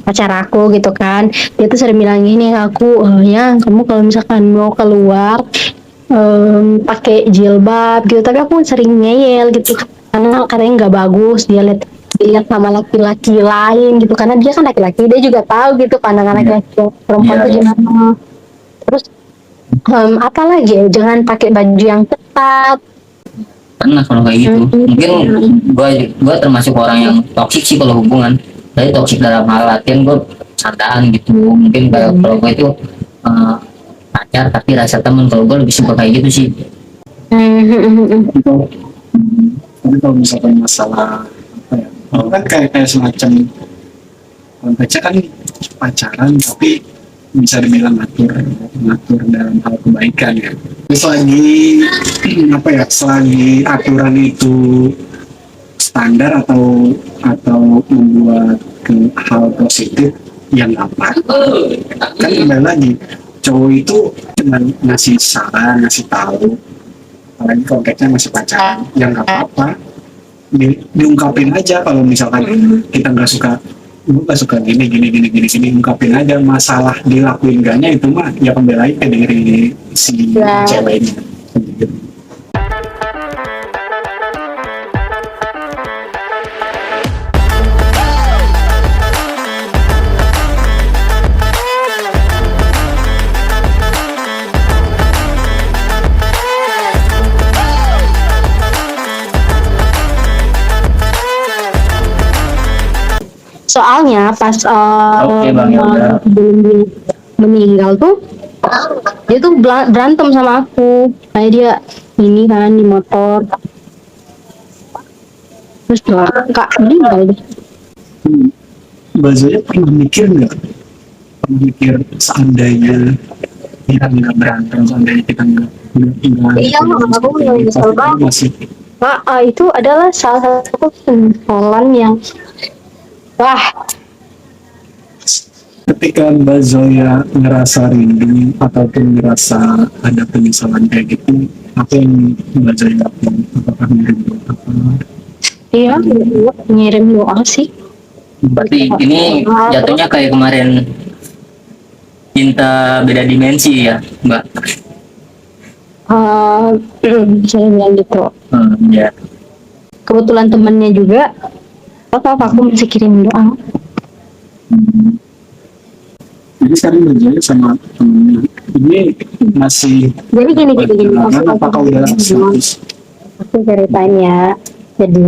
pacar aku gitu kan, dia tuh sering bilang gini ke aku, ya kamu kalau misalkan mau keluar pakai jilbab gitu, tapi aku sering ngeyel gitu karena katanya nggak bagus dia dilihat sama laki-laki lain gitu, karena dia kan laki-laki, dia juga tahu gitu pandangan laki-laki perempuan tuh gimana. Terus apa lagi ya, jangan pakai baju yang ketat. Pernah kalau kayak gitu. Mungkin gua termasuk orang yang toksik sih kalau hubungan. Tapi toksik dalam hal latihan gue santaan gitu. Mungkin kayak kalau gue itu eh, pacar tapi rasa temen. Kalau gue lebih suka kayak gitu sih. Tapi kalau misalkan masalah apa ya, kan kayak semacam konteksnya kan pacaran tapi bisa dibilang ngatur dalam hal kebaikan ya. Selagi apa ya, selagi aturan itu standar atau membuat ke hal positif yang apa, kan kembali lagi cowok itu cuma ngasih saran, ngasih tahu, apalagi konteksnya masih pacaran, yang nggak apa-apa diungkapin aja. Kalau misalkan kita nggak suka, gue nggak suka gini, ungkapin aja. Masalah dilakuin gaknya itu mah ya kembali lagi ke diri si ceweknya. Soalnya pas Oke, Bang, ya udah. sebelum dia meninggal tuh, dia tuh berantem sama aku, kayak dia ini kan di motor, terus kak meninggal deh. Mbak Zoya pernah mikir nggak? Pernah mikir seandainya kita nggak berantem, seandainya kita nggak Iya, aku nggak nyesel banget. masih Itu adalah salah satu penyesalan yang ketika Mbak Zoya ngerasa rindu ataupun ngerasa ada penyesalan kayak gitu, apa yang Mbak Zoya lakukan? Apakah ngirim doa apa? iya, ngirim doa sih. Berarti ini jatuhnya kayak kemarin cinta beda dimensi ya, Mbak. Bisa bilang gitu. Ya. Kebetulan temennya juga, aku masih kirim doa. Jadi sekarang Mbak Zoya sama temennya ini masih Jadi gini, apakah udah status? aku ceritain ya. Jadi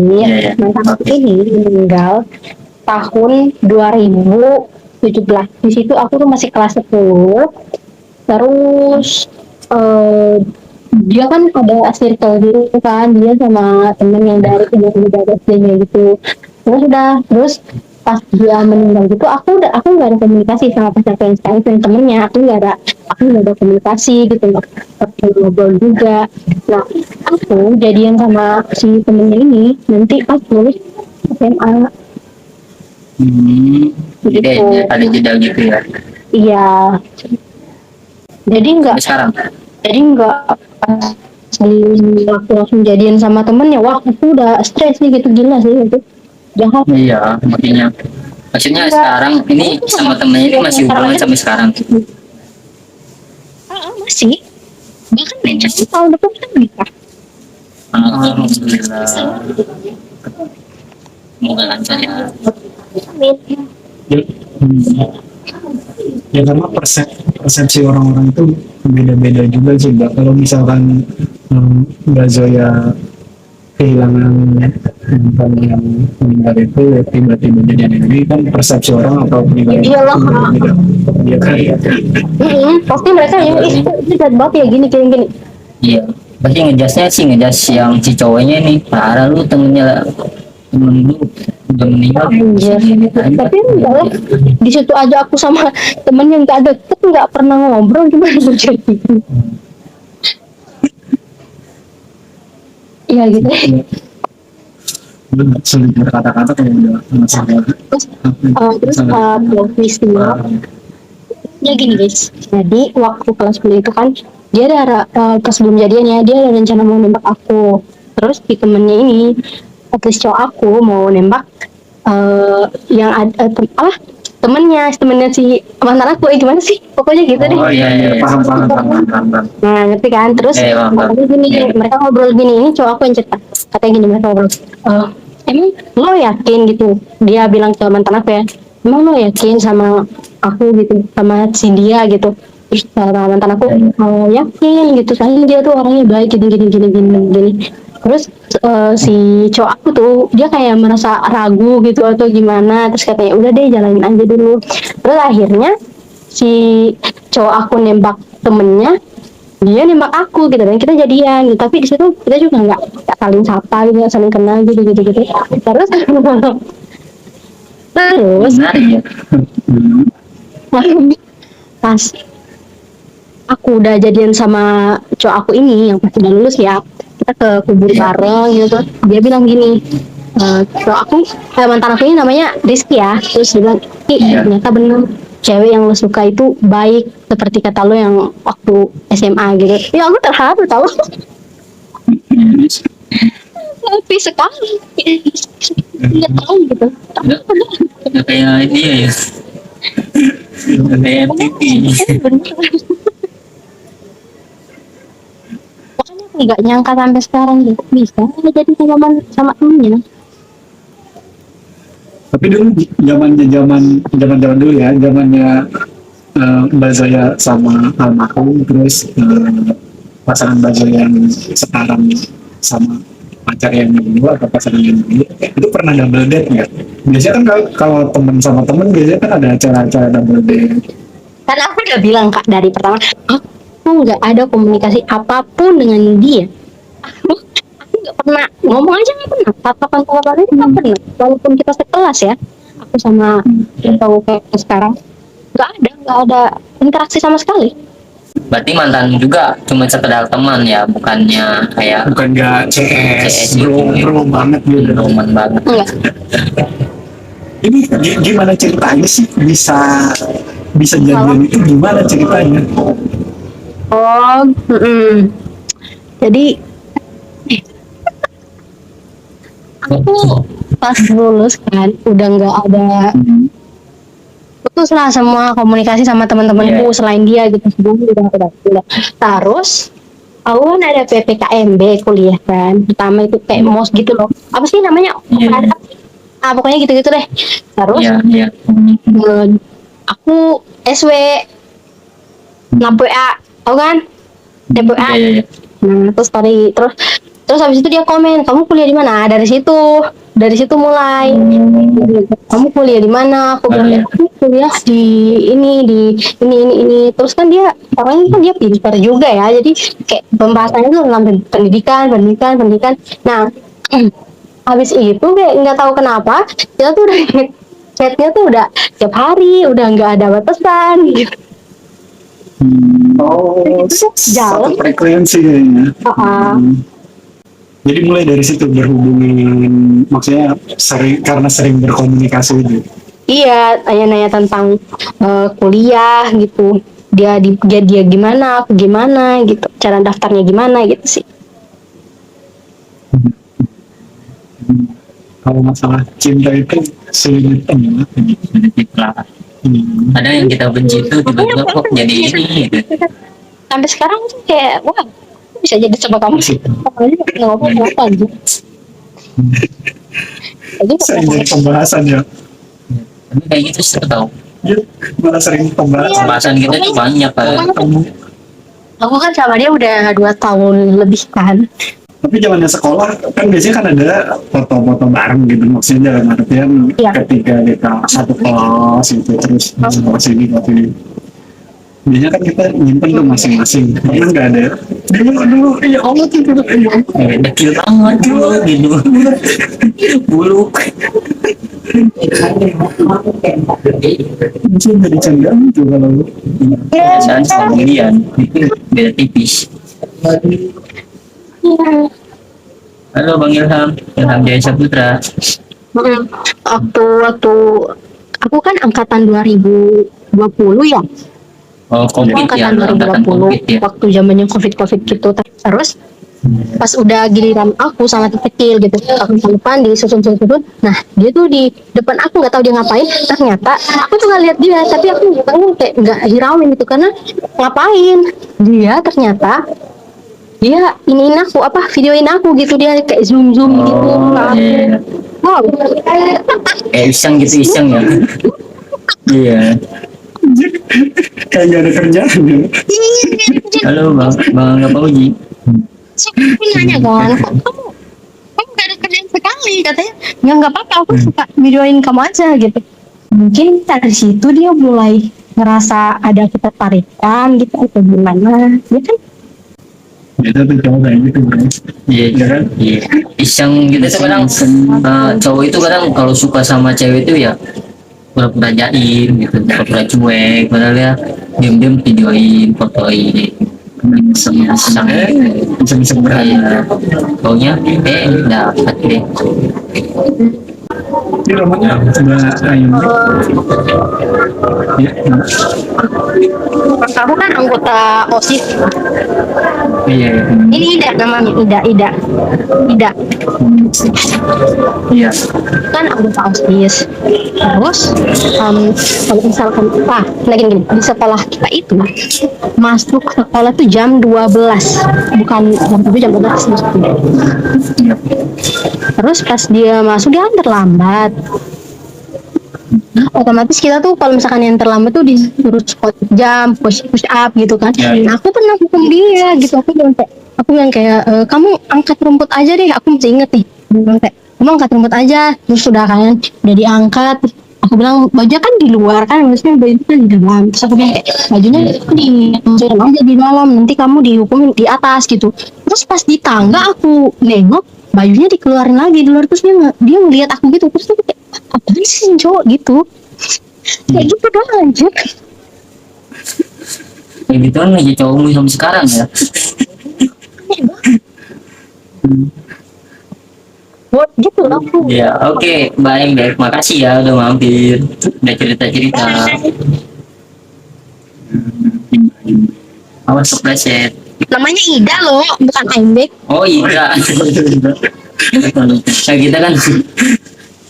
mantan aku ini meninggal tahun 2017. Di situ aku tuh masih kelas 10. Terus dia kan ada circle gitu kan, dia sama temen yang dari SD-nya gitu. Terus pas dia meninggal gitu, aku nggak ada komunikasi sama pacarku yang sekarang, dan temennya aku nggak ada komunikasi gitu, nggak ngobrol juga. Nah, aku jadian sama si temennya ini nanti pas lulus SMA. Jadi ada jeda gitu ya. Iya, jadi nggak waktu langsung jadian sama temennya. Wah, aku udah stres nih gitu, gila sih itu, jahat. Iya, maksudnya sekarang ini sama temennya ini masih hubungan sampai sekarang. Masih, bahkan nanti tahun depan kita nikah. Alhamdulillah. Semoga lancar ya. Amin. Ya karena persepsi orang-orang itu beda-beda juga sih Mbak. Kalau misalkan Mbak Zoya kehilangan mantan yang meninggal itu tiba-tiba jadi ini, kan persepsi orang atau penilaian Iyalah. Iya kan. Pasti mereka ini jahat banget ya, gini. Iya, pasti ngejas yang si cowoknya nih, parah lu temen lu udah meninggal. Tapi enggak lah, di situ aja aku sama temen yang gak deket, nggak pernah ngobrol, gimana mau jadi? Iya gitu. Udah sulit berkata-kata kalau udah masalah. Terus peristiwa ya gini guys, jadi waktu kelas 10 itu kan dia pas sebelum jadiannya dia ada rencana mau nembak aku. Terus di temennya ini, cowok aku mau nembak yang ada temennya si mantan aku, gimana sih pokoknya gitu deh. Oh iya iya. Paham. Nah, ngerti kan? Terus Paham. katanya gini, Iya. mereka ngobrol gini, ini cowok aku yang cerita. Katanya gini, mereka ngobrol, emang lo yakin gitu? Dia bilang ke mantan aku ya, emang lo yakin sama aku gitu, sama si dia gitu? Terus kata mantan aku, yakin gitu, soalnya dia tuh orangnya baik gini. Terus si cowok aku tuh, dia kayak merasa ragu gitu atau gimana. Terus katanya, udah deh jalanin aja dulu. Terus akhirnya si cowok aku nembak temennya, dia nembak aku gitu, dan kita jadian gitu. Tapi di situ kita juga nggak saling sapa gitu, nggak saling kenal gitu. Terus terus Menarik ya. pas aku udah jadian sama cowok aku ini yang pas udah lulus ya, kita ke kubur bareng gitu. Dia bilang gini, cowok aku, mantan aku ini namanya Rizky ya. Terus dia bilang, Iya. ternyata bener cewek yang lo suka itu baik seperti kata lo yang waktu SMA gitu. Ya aku terharu tau. Tapi sekali nggak tahu gitu. Udah kayak dia ya. Udah kayak MTV. Bener. Makanya aku nggak nyangka sampai sekarang gitu bisa jadi sama temennya. Tapi dulu zaman dulu ya, zamannya Mbak Zoya sama almarhum, terus pasangan Mbak Zoya yang sekarang sama pacar yang dulu atau pasangan yang dulu, itu pernah double date nggak? Biasanya kan kalau teman sama teman biasanya kan ada acara-acara double date. Karena aku udah bilang Kak dari pertama, aku nggak ada komunikasi apapun dengan dia. Aku nggak pernah ngomong aja, nggak pernah. Tatapan tatapan itu nggak pernah. Walaupun kita sekelas ya, aku sama tahu kayak sekarang nggak ada interaksi sama sekali. Berarti mantan juga cuma sekedar teman ya, bukannya kayak Bukan nggak CS, CS bro banget gitu. roman banget. Enggak. Ini gimana ceritanya sih bisa jadian itu, gimana ceritanya? Oh, jadi aku pas lulus kan udah nggak ada, putus lah semua komunikasi sama teman-temanku Iya. selain dia gitu. Sebelumnya udah. Terus aku kan ada PPKMB kuliah kan, pertama itu kayak mos gitu loh, apa sih namanya, Iya. pokoknya gitu deh. Terus Iya iya. aku SW WA, tau kan WA. Iya iya. Nah, terus habis itu dia komen, kamu kuliah di mana? Dari situ mulai. Kamu kuliah di mana? Aku bilang, Iya. aku kuliah di ini. Terus kan dia orangnya kan dia pintar juga ya. Jadi kayak pembahasannya tuh tentang pendidikan. Nah, habis itu kayak nggak tahu kenapa kita tuh udah chatnya tuh udah tiap hari, udah nggak ada batasan gitu. Oh, Jalan. satu frekuensi kayaknya. Ah. Jadi mulai dari situ berhubungin, maksudnya karena sering berkomunikasi itu. Iya, tanya-nanya tentang kuliah gitu. Dia gimana, aku gimana gitu. Cara daftarnya gimana gitu sih. Kalau masalah cinta itu sulit banget. Sedikit lah. Ada yang kita benci itu tiba-tiba kok jadi ini gitu. Sampai sekarang tuh kayak, wah, bisa jadi sama kamu sih. Apalagi nggak ngomong apa aja. Jadi Sering jadi pembahasan ya. Tapi kayak gitu sih tau. Ya, malah sering pembahasan. Pembahasan kita tuh banyak kan. aku kan sama dia udah 2 tahun lebih kan. Tapi zamannya sekolah kan biasanya kan ada foto-foto bareng gitu, maksudnya dalam artian Iya. ketika kita satu kelas gitu, terus kelas ini. Biasanya kan kita nyimpen tuh masing-masing, karena nggak ada. Dulu, ya Allah tuh dulu, ya Allah. Dekil banget dulu gitu. Buluk. Bisa jadi candaan tuh kalau. Biasanya kemudian itu beda tipis. Iya. Halo Bang Ilham Jaya Saputra. Waktu aku kan angkatan 2020 ya. Oh, Aku COVID ya, angkatan angkatan 2020 COVID ya. waktu zamannya COVID gitu. Terus Pas udah giliran aku sama kecil gitu, aku sama Pandi susun, nah dia tuh di depan aku, nggak tahu dia ngapain. Ternyata aku tuh nggak lihat dia, tapi aku kayak nggak hirauin gitu karena ngapain dia. Ternyata dia iniin aku, apa, videoin aku gitu, dia kayak zoom gitu ke aku. iya. Wow. Iseng gitu, iseng ya. Iya. Kayak gak ada kerjaan ya. Halo bang apa Uji? Aku nanya kan, kamu gak ada kerjaan sekali, katanya ya nggak apa-apa, aku suka videoin kamu aja gitu. Mungkin dari situ dia mulai ngerasa ada ketertarikan gitu atau gimana, ya kan. Itu tuh cowok kayak gitu bro. Iya Ya kan? iya. Iseng gitu tuh kadang, cowok itu kadang kalau suka sama cewek itu ya pura-pura jaim gitu, pura-pura cuek, padahal ya diam-diam videoin, fotoin. Iseng-iseng. Bisa-bisa berat. Iya. Taunya dapat deh. Ini rumahnya sebelah ayam. Ya, Kamu kan anggota OSIS. Iya. Ini Ida namanya, Ida Iya. kan anggota OSIS. Terus kalau misalkan lagi gini, di sekolah kita itu masuk sekolah tuh jam 12, bukan jam 7, jam 12 maksudnya. Terus pas dia masuk dia kan terlambat. Otomatis kita tuh kalau misalkan yang terlambat tuh disuruh squat jam, push up gitu kan. Ya, ya. Nah, aku pernah hukum dia gitu. Aku bilang kayak kamu angkat rumput aja deh. Aku masih inget nih. Dia bilang kayak, kamu angkat rumput aja. Terus sudah kan, udah diangkat. Aku bilang baju kan di luar kan, maksudnya baju kan di dalam. Terus aku bilang kayak bajunya dimasukin aja di dalam. Nanti kamu dihukumin di atas gitu. Terus pas di tangga aku nengok, bajunya dikeluarin lagi di luar. Terus dia ngeliat aku gitu. Terus aku kayak, apaan sih cowok gitu. Kayak gitu doang aja. Kayak gitu kan aja cowokmu sampai sekarang ya. Buat gitu aku. Ya oke, baik baik, makasih ya udah mampir, udah cerita-cerita. Awas kepleset. Namanya Ida loh, bukan Aimbek. Oh iya. Nah kita kan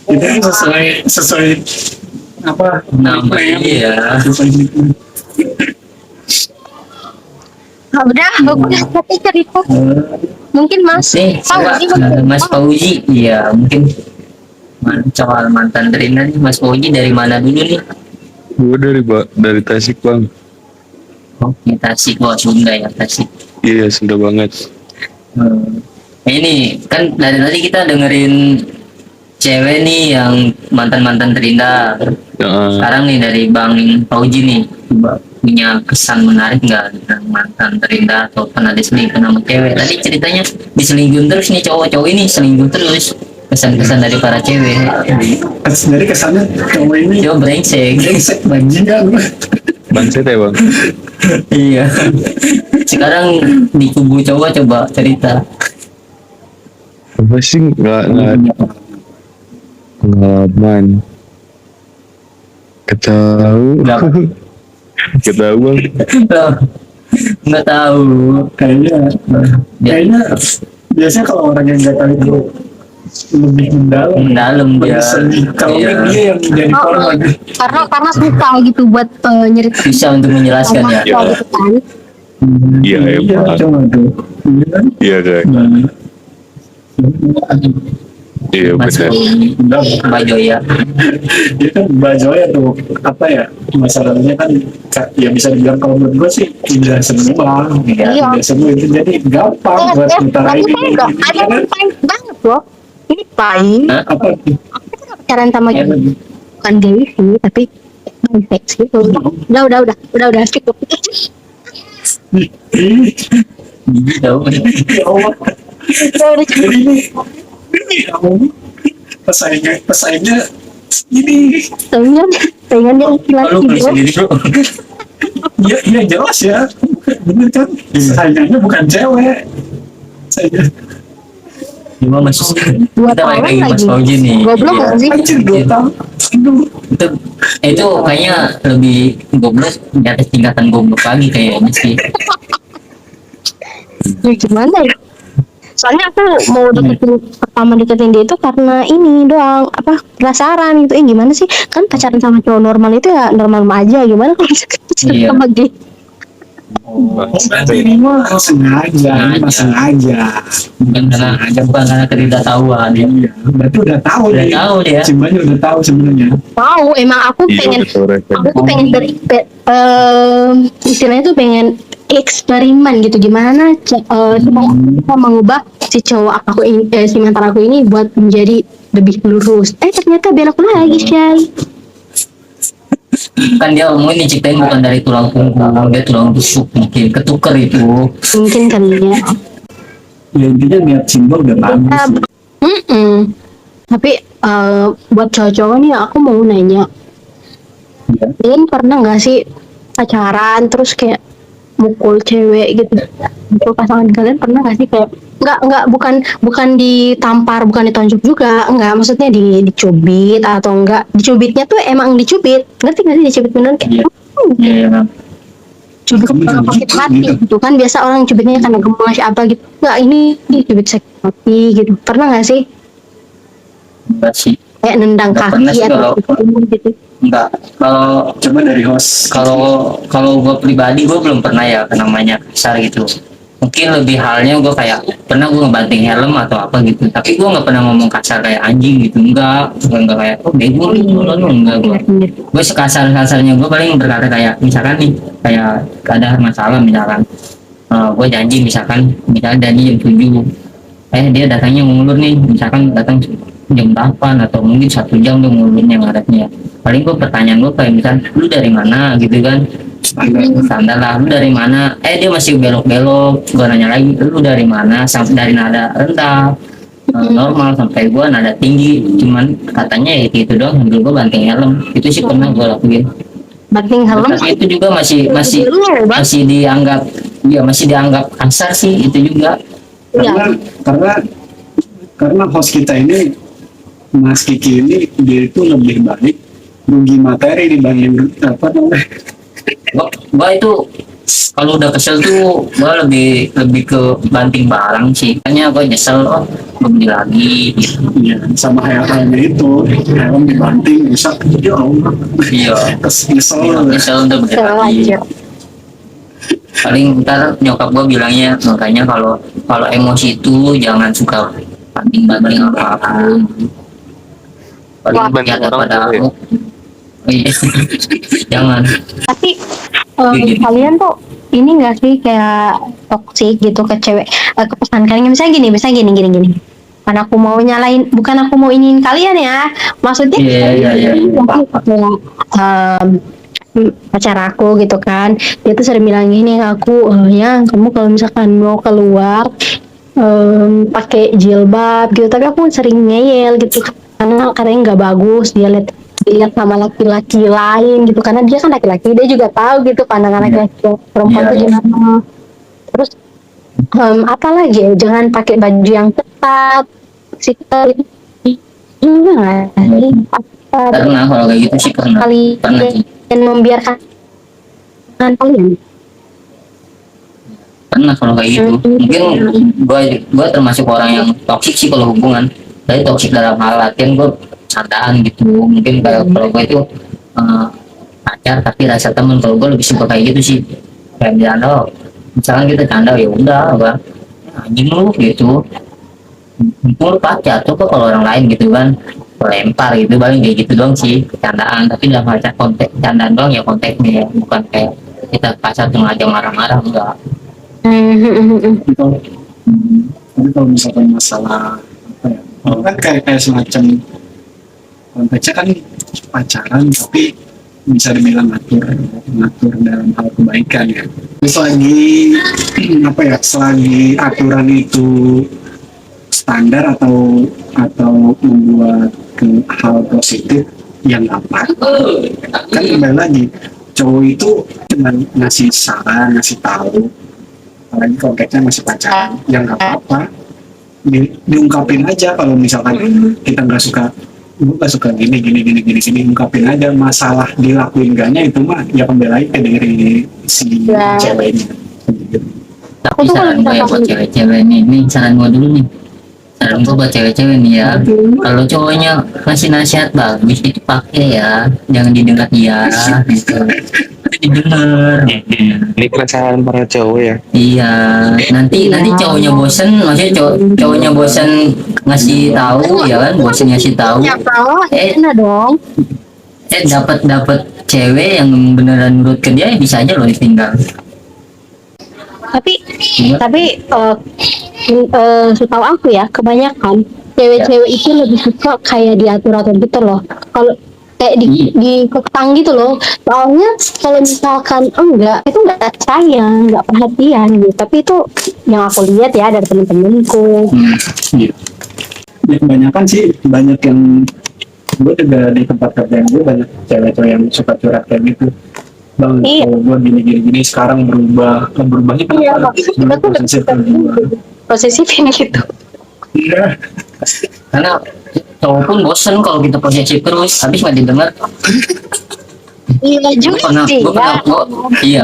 itu kan sesuai apa namanya ya. Ah, udah, aku udah tapi cerita. Mungkin Mas Nih, coba Mas Fauzi, iya mungkin soal mantan Rina nih, Mas Fauzi dari mana dulu nih? Gue dari Tasik bang. Oh, di Tasik, wah Sunda ya Tasik. Iya sudah banget. Nah, ini kan dari tadi kita dengerin cewek nih yang mantan Terindah. Ya, Sekarang nih dari Bang Fauzi nih, coba punya kesan menarik nggak tentang mantan Terindah atau pernah diselingkuh sama cewek? Tadi ceritanya diselingkuh terus nih, cowok-cowok ini selingkuh terus. Kesan-kesan dari para cewek. dari kesannya cowok ini Coba brengsek. brengsek bajingan. bangset ya bang. Iya. Sekarang di kubu cowok coba cerita. Apa sih nggak pengalaman. Ketahu. Nggak. Ketahu bang. Loh, nggak tahu. Kayaknya biasanya kalau orang yang nggak tahu itu lebih mendalam Dia. kalau Iya. dia yang jadi korban. karena suka gitu buat nyerita Bisa untuk menjelaskan ya. Iya. gitu kan. Iya emang. Cuma tuh iya kan. Iya kan. Iya Mas benar. Bajo ya. Dia kan baju ya tuh apa ya, masalahnya kan ya bisa dibilang kalau menurut gue sih tidak semua Iya. tidak semua itu jadi gampang buat sementara Tapi ini saya enggak ada ya kan? yang paling banget loh. Ini paling Hah? Apa aku pernah pacaran sama Ya, bukan gay sih, tapi biseks gitu. Udah cukup. Gigi tahu. ya Allah Udah cukup. ini ya Allah, pesaingnya ini Pengen dia Kalau laki-laki beli bro. sendiri bro. ya jelas ya bener kan saingannya bukan cewek saya Gimana Mas? Dua Kita balik tahun lagi Mas lagi. Fauzi nih. Goblok Iya. nggak sih? anjir 2 tahun aduh Itu kayaknya lebih goblok, di atas tingkatan goblok lagi kayaknya sih. Ya gimana ya? Soalnya aku mau deketin dia itu karena ini doang, apa, penasaran gitu. Gimana sih, kan pacaran sama cowok normal itu ya normal aja, gimana kalau pacaran Iya. sama dia. Berarti ini mah sengaja, ini mah sengaja. Bukan karena ketidaktahuan. Iya, berarti udah tahu Udah nih. tahu dia. Cimbanya udah tahu sebenarnya. Tahu, emang aku Iya, pengen, betul, Reza. aku tuh pengen istilahnya tuh pengen eksperimen gitu, gimana supaya kita mengubah si cowok aku ini, si mantan aku ini buat menjadi lebih lurus. Ternyata belok lagi, Shay. Kan dia ngomongin diciptain bukan dari tulang punggung, dia tulang rusuk, mungkin ketuker itu. Mungkin kali ya. Ya intinya niat Simba udah bagus. Tapi buat cowok-cowok nih aku mau nanya, Ya. kalian pernah nggak sih pacaran terus kayak mukul cewek gitu? Mukul pasangan kalian pernah nggak sih, kayak nggak bukan ditampar, bukan ditonjok juga, nggak, maksudnya dicubit atau enggak, dicubitnya tuh emang dicubit, ngerti nggak sih dicubit beneran kayak Iya. Iya, Bang. cubit Kamu sakit juga hati gitu. gitu kan, biasa orang cubitnya karena gemes apa gitu, nggak, ini cubit sakit hati gitu. Pernah nggak sih Enggak sih. kayak nendang Nggak pernah kaki sih atau gitu? Enggak. Kalau Coba dari host. kalau gue pribadi gue belum pernah ya namanya kasar gitu. Mungkin lebih halnya gue kayak pernah gue ngebanting helm atau apa gitu, tapi gue nggak pernah ngomong kasar kayak anjing gitu, enggak kayak oh bego gitu loh, enggak. Gue sekasar kasarnya gue paling berkata kayak misalkan nih, kayak ada masalah misalkan, gue janji misalkan dan jam 7, dia datangnya ngulur nih, misalkan datang jam 8 atau mungkin 1 jam dia ngulurnya ngaretnya. Paling gue pertanyaan gue kayak misal lu dari mana gitu kan, standar lah, lu dari mana, dia masih belok-belok, gue nanya lagi lu dari mana, sampai dari nada rendah normal sampai gue nada tinggi, cuman katanya ya gitu doang sambil gue banting helm. Itu sih pernah gue lakuin, Banting helm tapi itu juga masih dianggap, ya masih dianggap kasar sih itu juga. Karena Iya. karena host kita ini, Mas Kiki ini, dia itu lebih baik rugi materi dibanding apa namanya. Gua itu kalau udah kesel tuh gua lebih ke banting barang sih, hanya gua nyesel, oh gua beli lagi gitu. Ya, sama halnya itu, helm dibanting rusak, ya Allah. Iya, Kesel. nyesel udah beli lagi. Lanjut. Paling ntar nyokap gua bilangnya, makanya kalau emosi itu jangan suka banting apa-apa, paling Banting jahat orang pada boleh. iya. Jangan. Tapi Gini. kalian tuh ini nggak sih kayak toksik gitu ke cewek, ke pasangan kalian? Misalnya gini. Bukan aku mau nyalain, bukan aku mau iniin kalian ya. Maksudnya Iya. kayak, pacar aku gitu kan, dia tuh sering bilang gini ke aku, ya kamu kalau misalkan mau keluar pakai jilbab gitu, tapi aku sering ngeyel gitu karena katanya nggak bagus dilihat sama laki-laki lain gitu, karena dia kan laki-laki, dia juga tahu gitu pandangan laki-laki perempuan tuh Iya. gimana. Terus apa lagi ya, jangan pakai baju yang ketat sih kali enggak sih, Karena kalau kayak gitu sih pernah sih. dan membiarkan kalian. Pernah kalau kayak gitu. Mungkin gue termasuk orang yang toksik sih kalau hubungan. Tapi toksik dalam hal latihan gue candaan gitu. Mungkin kayak kalau gue itu pacar tapi rasa temen. Kalau gue lebih suka kayak gitu sih. Kayak bercanda, misalkan kita canda ya udah apa, anjing lu gitu. Mumpung lu pacar, coba kalau orang lain gitu kan lempar gitu, paling kayak gitu doang sih candaan. Tapi dalam hal konteks candaan doang ya, konteksnya ya, bukan kayak kita pacar sengaja marah-marah, enggak. Tapi kalau misalkan masalah apa ya, kan kayak semacam konteksnya kan pacaran, tapi bisa dibilang ngatur dalam hal kebaikan ya. Selagi apa ya, selagi aturan itu standar atau membuat ke hal positif yang apa, kan kembali lagi cowok itu cuma ngasih saran, ngasih tahu, apalagi konteksnya masih pacaran, yang nggak apa-apa diungkapin aja. Kalau misalkan kita nggak suka, gue nggak suka gini, ungkapin aja. Masalah dilakuin gaknya itu mah ya kembali lagi ke diri si Ya. ceweknya. Tapi tuh kalau saran gue ya buat misalkan cewek-cewek nih saran gue dulu nih. Saran gue buat cewek-cewek nih ya. Kalau cowoknya kasih nasihat bagus itu pakai ya, jangan didengar dia gitu. Didengar. Ini keresahan para cowok ya. Iya, nanti cowoknya bosen, maksudnya cowoknya bosen ngasih tahu ya kan, bosen ngasih tahu. ya kalau Eh, enak dong. dapat cewek yang beneran nurut ke dia, ya bisa aja loh ditinggal. Tapi Iya. setahu aku ya, kebanyakan cewek-cewek itu lebih suka kayak diatur-atur gitu loh. Kalau kayak dikekang gitu loh. Soalnya kalau misalkan enggak, itu enggak sayang, enggak perhatian gitu. Tapi itu yang aku lihat ya dari temen-temenku. Iya. Ya, kebanyakan sih banyak yang gue juga di tempat kerjaan gue banyak cewek-cewek yang suka curhat kayak gitu. Bang, Iya. kalau gue gini sekarang berubahnya Iya, kenapa? kita tuh Posesif kan gua. posesifin gitu. Iya. Karena cowok pun bosen kalau kita posesif terus, habis nggak didengar. Iya Gue juga pernah, sih gue pernah, ya. iya.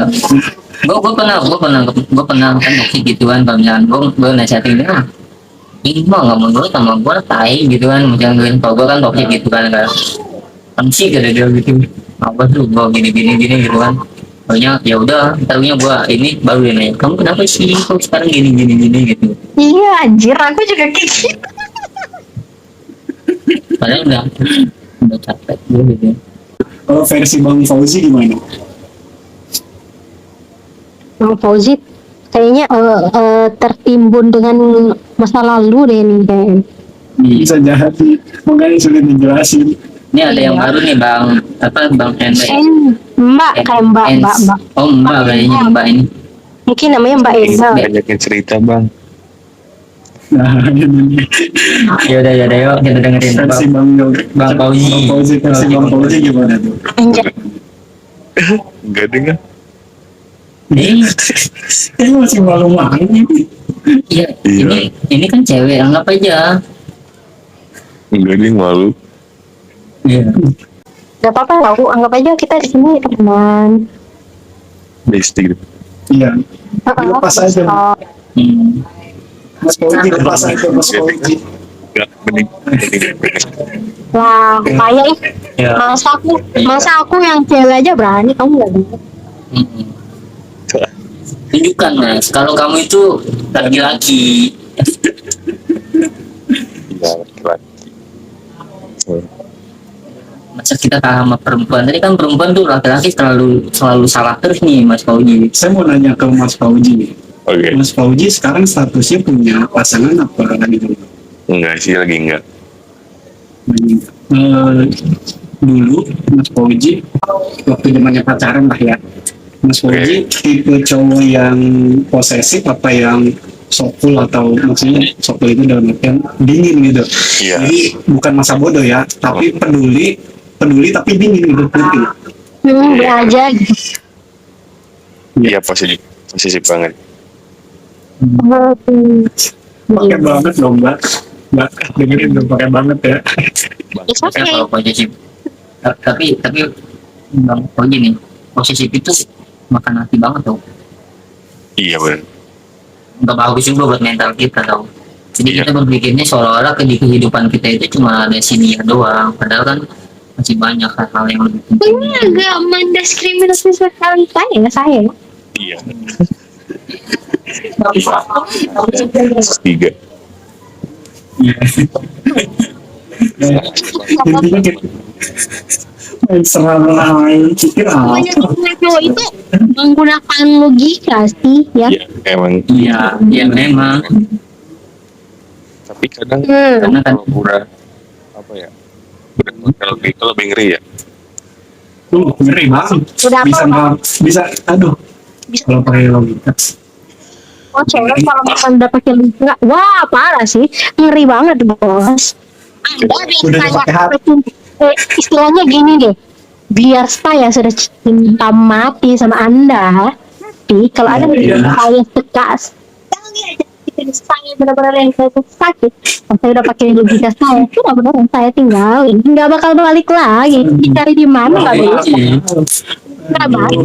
Gue pernah toksik gituan, kalau misalkan gue nasihatin dia, ini mah nggak mau nurut sama gue, tai gitu kan, macam gue, kalau gue kan toksik gitu kan, kan sih kata dia gitu, apa tuh gue gini gitu kan. Pokoknya ya udah, taruhnya gue ini baru dia nanya, kamu kenapa sih kok sekarang gini gitu. Iya anjir, aku juga kayak gitu. Padahal udah capek gue gitu. Kalau versi Bang Fauzi gimana? Bang Fauzi kayaknya tertimbun dengan masa lalu deh nih kayaknya. Bisa jahat sih, makanya sulit dijelasin. Ini ada yang baru nih bang, bang Hendra. Mbak kayak mbak. Oh mbak kayaknya mbak ini. Mungkin namanya Mbak Eza. Banyakin cerita bang. Nah, ini Yaudah yuk kita dengerin versi Bang Fauzi. versi Bang Fauzi gimana tuh? Anjir. Enggak dengar. Ini masih malu-malu ini. Iya, Iya. ini kan cewek, anggap aja. Enggak dia malu. Iya. Gak apa-apa tahu, anggap aja kita di sini teman. Bestie gitu. Iya. Lepas aja. Hmm. Mas Fauzi lepas aja Mas Fauzi. Enggak mending. Wah, kayak Ya. masa aku yang cewek aja berani, kamu nggak bisa. Hmm. Tunjukkan mas, kalau kamu itu laki-laki. Iya laki-laki. Masa kita kalah sama perempuan? Tadi kan perempuan tuh laki-laki selalu salah terus nih mas Fauzi. Saya mau nanya ke Mas Fauzi nih. Oke. Mas Fauzi sekarang statusnya punya pasangan apa gitu? Enggak sih lagi enggak. Dulu Mas Fauzi waktu zamannya pacaran lah ya. Mas Fauzi tipe cowok yang posesif apa yang sokul, atau maksudnya sokul itu dalam artian dingin gitu. Iya. Jadi bukan masa bodoh ya, tapi peduli tapi dingin gitu. Ngerti nggak? Belajar gitu. Iya posisi banget. Pakai banget loh Mbak dengerin dong, pakai banget ya. It's Saya okay. kalau posesif, tapi bang Fauzi nih, posesif itu makan hati banget tuh. Iya benar. Nggak bagus juga buat mental kita tau. Jadi Iya. kita berpikirnya seolah-olah di kehidupan kita itu cuma ada sini doang, padahal kan masih banyak hal-hal yang lebih penting. Ini agak mendiskriminasi sekali saya. Iya. Tiga. Intinya gitu. Main serang pikir apa? Banyak cowok itu menggunakan logika sih ya. Iya emang. Iya memang. Tapi kadang Karena kan kalau udah apa ya? Udah kalau lebih ngeri ya. Tuh ngeri banget. Udah Bisa apa? nggak? Bisa. Aduh. Kalau pakai logika. Oh cewek kalau misalkan udah pakai logika, wah parah sih, ngeri banget bos. Anda Udah dipakai hati. istilahnya gini deh, biar saya sudah cinta mati sama Anda, tapi kalau ada Iya. saya suka sekali aja bikin saya benar-benar yang saya sakit, saya udah pakai logika saya, sudah benar yang saya tinggalin, nggak bakal balik lagi, dicari di mana nggak bisa, nggak balik.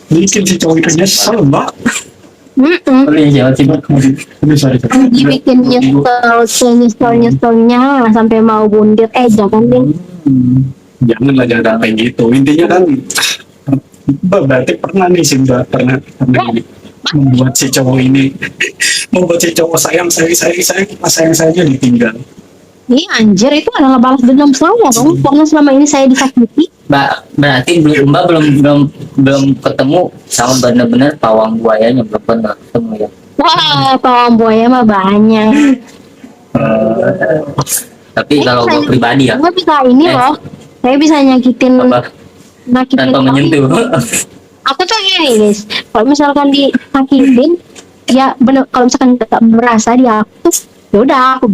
Bikin si cowok itu nyesel Mbak. Boleh jawab sih Bang. Aduh, sorry. Lagi bikin nyeselnya sampai mau bundir. Jangan deh. Janganlah, jangan kayak gitu. Intinya kan berarti pernah nih sih Mbak, pernah ini, membuat si cowok ini membuat si cowok sayang saja ditinggal. Ini anjir, itu adalah balas dendam saya dong. Karena selama ini saya disakiti. Berarti Mbak belum ketemu sama benar-benar pawang buayanya, belum pernah ketemu ya. Wah, pawang buaya mah banyak. Tapi kalau gue pribadi ya, Gue bisa ini loh. Saya bisa nyakitin apa tanpa menyentuh. Aku tuh gini guys, kalau misalkan disakitin, ya bener, kalau misalkan tidak merasa di aku, ya udah aku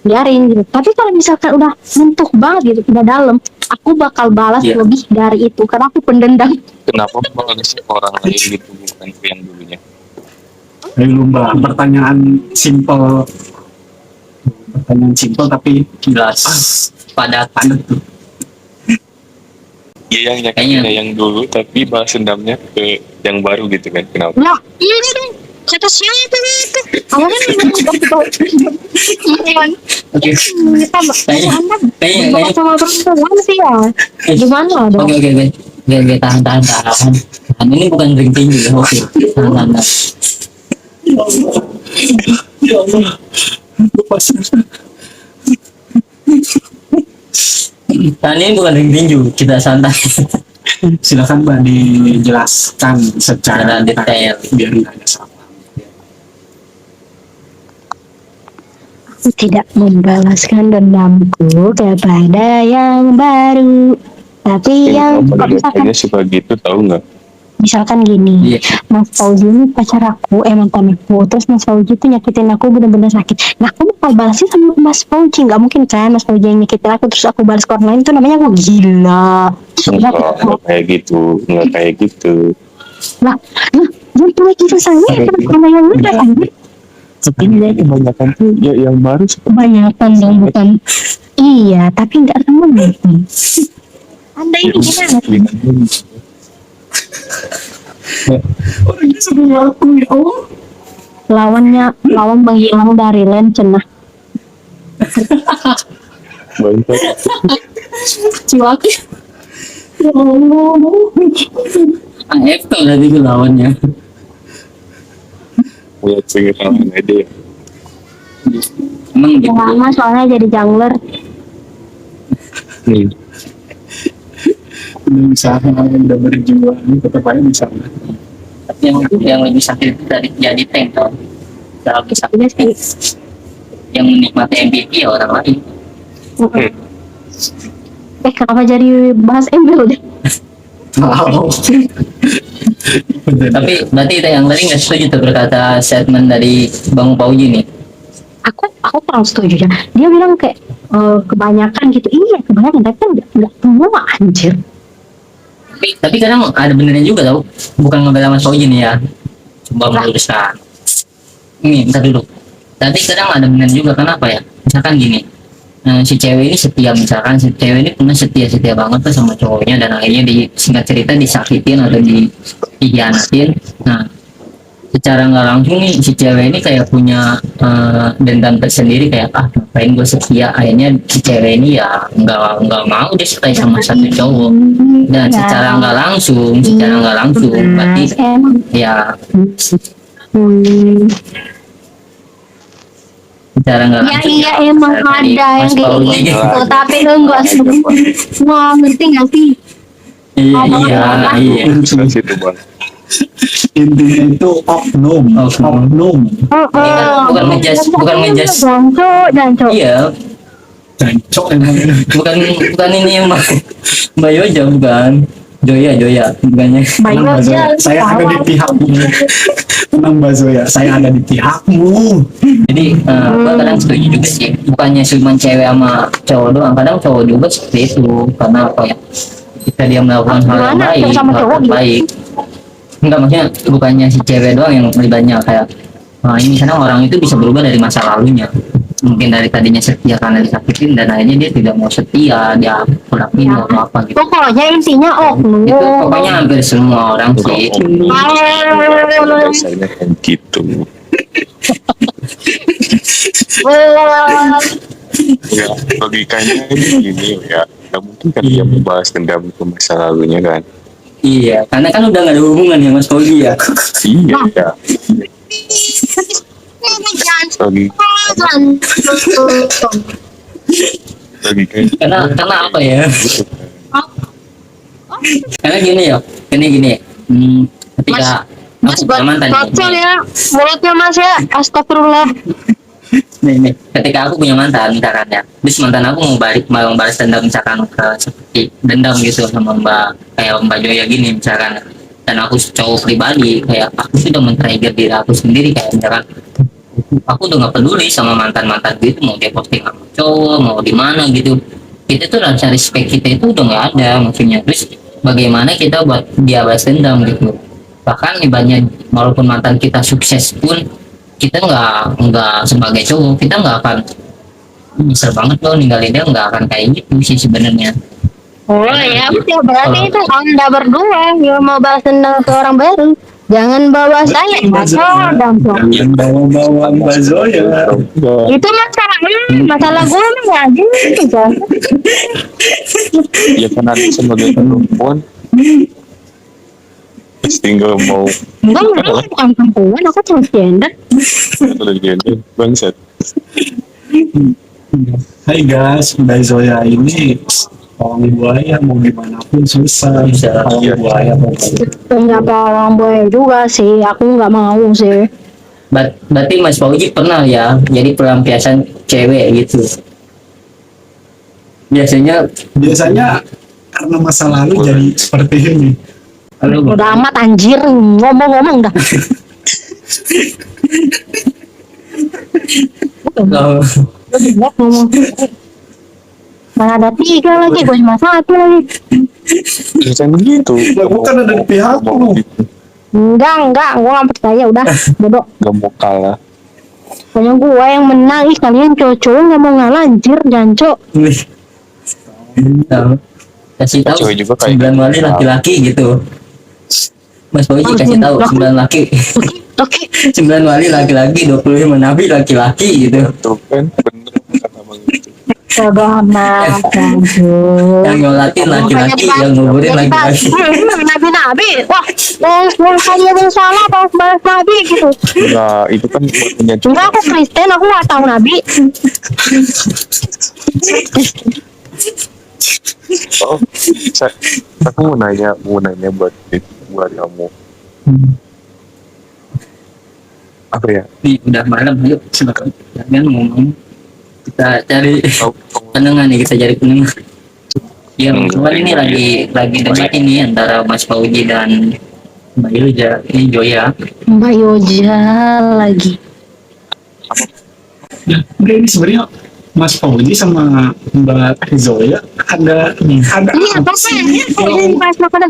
biarin gitu. Tapi kalau misalkan udah mentuk banget gitu, udah dalam, aku bakal balas Iya. lebih dari itu karena aku pendendam. Kenapa balas orang lain gitu bukan ke yang dulunya? Ayo Mbak, pertanyaan simpel tapi Jelas padat. padat tuh. Iya, yang Kayaknya- nyakitinnya yang dulu tapi balas dendamnya ke yang baru gitu kan? Kenapa? Nah, iya dong. Kata siapa itu? Awalnya Oke. Kayaknya sama perempuan sih ya. Gimana dong? Oke, tahan. Ini bukan drink tinggi ya, oke. Tahan. Ya Allah, lepas. Tahan, ini bukan drink tinju, kita santai. Silakan Mbak dijelaskan secara Secara detail. biar nggak ada salah. Aku tidak membalaskan dendamku kepada yang baru. Tapi yang kalau misalkan, Kayaknya suka gitu, tahu nggak? misalkan gini, Iya. Mas Fauzi ini pacar aku, mantan aku, terus Mas Fauzi tuh nyakitin aku bener-bener sakit. Nah, aku bakal balasnya sama Mas Fauzi, nggak mungkin kan Mas Fauzi yang nyakitin aku terus aku balas ke orang lain, tuh namanya aku gila. Nggak kayak gitu, nggak kayak gitu. Lah, yang punya kisah saya sama yang udah anjir. Sebenarnya kebanyakan tuh ya yang baru Kebanyakan dong, bukan. Iya, tapi nggak temen. Anda ini gimana? Orangnya sebelum aku, ya Allah. Lawan menghilang dari lem cenah. Banyak Ciwaki. Ya Allah. AF tuh tadi itu lawannya. punya pengalaman aja ya. Emang gitu. Lama soalnya jadi jungler. Udah usaha, udah berjuang, tetap aja di sana. Yang lebih sakit itu dari jadi tank tau. Yang lebih sakit Iya sih. yang menikmati MVP ya orang lain. Kenapa jadi bahas embel deh? Wow. Tapi berarti itu yang tadi nggak setuju tuh berkata statement dari Bang Pauji nih. Aku kurang setuju ya. Dia bilang kayak kebanyakan gitu. Iya kebanyakan, tapi kan nggak semua anjir. Tapi kadang ada benernya juga tau. Bukan ngebela Mas Pauji nih ya. Coba meluruskan. Ini bentar dulu. Tapi kadang ada bener juga, kenapa ya? Misalkan gini. Si cewek ini setia, misalkan si cewek ini pernah setia banget tuh sama cowoknya, dan akhirnya di singkat cerita disakitin atau dihianatin. Nah, secara nggak langsung nih si cewek ini kayak punya dendam tersendiri, kayak ngapain gue setia. Akhirnya si cewek ini ya nggak mau dia setia sama satu cowok, dan secara nggak langsung berarti Emang. ya Hmm. secara nggak Ya langsung iya emang dari ada yang Mas kayak Pauji gitu, gitu. tapi enggak semua, ngerti nggak sih? Iya. Bisa situ bang. Intinya itu oknum. Bukan ngejas. Janco. Iya, Jancok emang. bukan ini yang Mbak Yoja, bukan Joya bukannya. Bayu Mbak Zoya, aja. saya ada di pihakmu. Tenang Mbak Zoya, saya ada di pihakmu. Jadi gua kadang setuju juga sih, bukannya cuma cewek sama cowok doang, kadang cowok juga seperti itu. Karena apa ya, ketika dia melakukan hal yang Gimana, baik, cowok sama cowok gitu? baik, enggak, maksudnya bukannya si cewek doang yang lebih banyak kayak ini sana orang itu bisa berubah dari masa lalunya. mungkin dari tadinya setia karena disakitin dan akhirnya dia tidak mau setia, dia pelakuin Ya. atau apa gitu. Pokoknya intinya oknum. Itu pokoknya hampir semua orang sih. biasanya kayak gitu. Ya, logikanya gini ya, nggak mungkin kan dia membahas dendam ke masa lalunya kan. Iya, karena kan udah gak ada hubungan ya Mas Fauzi ya. Iya ya. Logikanya Karena apa ya? Karena gini ya, gini. Ketika aku punya mantan nih, ya, mulutnya Mas ya, astagfirullah. nih, ketika aku punya mantan misalkan ya, terus mantan aku mau balas dendam misalkan ke seperti dendam gitu sama kayak Mbak Joya gini misalkan, dan aku cowok pribadi kayak aku sudah men-trigger diri aku sendiri kayak misalkan aku udah nggak peduli sama mantan gitu, mau dia posting sama cowok mau di mana gitu, kita tuh rasa respect kita itu udah nggak ada maksudnya. Terus bagaimana kita buat dia balas dendam gitu, bahkan ibaratnya walaupun mantan kita sukses pun kita nggak sebagai cowok kita nggak akan nyesel banget loh ninggalin dia, nggak akan kayak gitu sih sebenarnya. Oh ya, berarti itu Anda berdua yang mau balas dendam ke orang baru. Jangan bawa saya, dendam. Jangan bawa-bawa Mbak Zoya. Itu masalah gue mah ya gitu kan. ya kan ada sebagai perempuan pasti nggak mau Enggak, bukan perempuan, aku transgender. terjadi bangsat. Hai guys, Mbak Zoya ini pawang buaya mau gimana pun susah. Bisa. Pawang Iya. buaya Enggak pawang buaya juga sih, aku nggak mau sih. Berarti Mas Fauzi pernah ya jadi pelampiasan cewek gitu. Biasanya karena masa lalu jadi seperti ini. Halo, Udah amat anjir, ngomong-ngomong dah. kalau Udah ngomong. Mana ada 3 lagi, gue cuma 1 lagi. Ya kan gitu. Lah, bukan ada di pihakmu. Mau gitu. Enggak, gue gak percaya, udah, bodoh. Gak mau kalah. Pokoknya gue yang menang, ih kalian cowok nggak mau ngalah, anjir, janco. kasih tahu Cewek juga kayak 9 wali gitu. laki-laki gitu. Mas Fauzi kasih tahu 9 laki. Oke, 9 wali laki-laki, 25 nabi laki-laki gitu. Tuh kan bener kata bang itu. bodoh amat, janco. Yang nyolatin laki-laki, yang nguburin laki-laki. Nabi, wah, yang kalian yang salah, balas nabi gitu. Nah itu kan buat punya Enggak, aku Kristen, aku nggak tahu nabi. Oh, aku mau nanya buat kamu. Apa ya? Udah malam, yuk silakan. Jangan ngomong. Kita cari Tahu pendengar nih, kita cari pendengar. Ya, kebetulan ini lagi debat ini antara Mas Fauzi dan Mbak Yoja. Ini Joya. Mbak Yoja lagi. Udah, ini sebenarnya Mas Fauzi sama Mbak Zoya ada Ini apa sih? Ini bahas makanan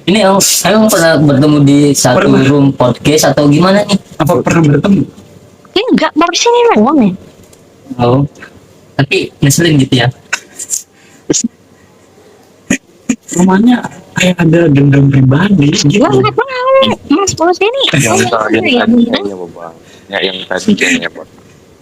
Ini emang pernah bertemu di satu Pernah. room podcast atau gimana nih? apa pernah bertemu? Ini enggak, baru sini doang ya. Oh, tapi ngeselin gitu ya. Rumahnya kayak ada dendam pribadi gitu. Gua nggak tahu, Mas Bos ini. yang tadi kayaknya bang. Ya yang tadi kayaknya bang.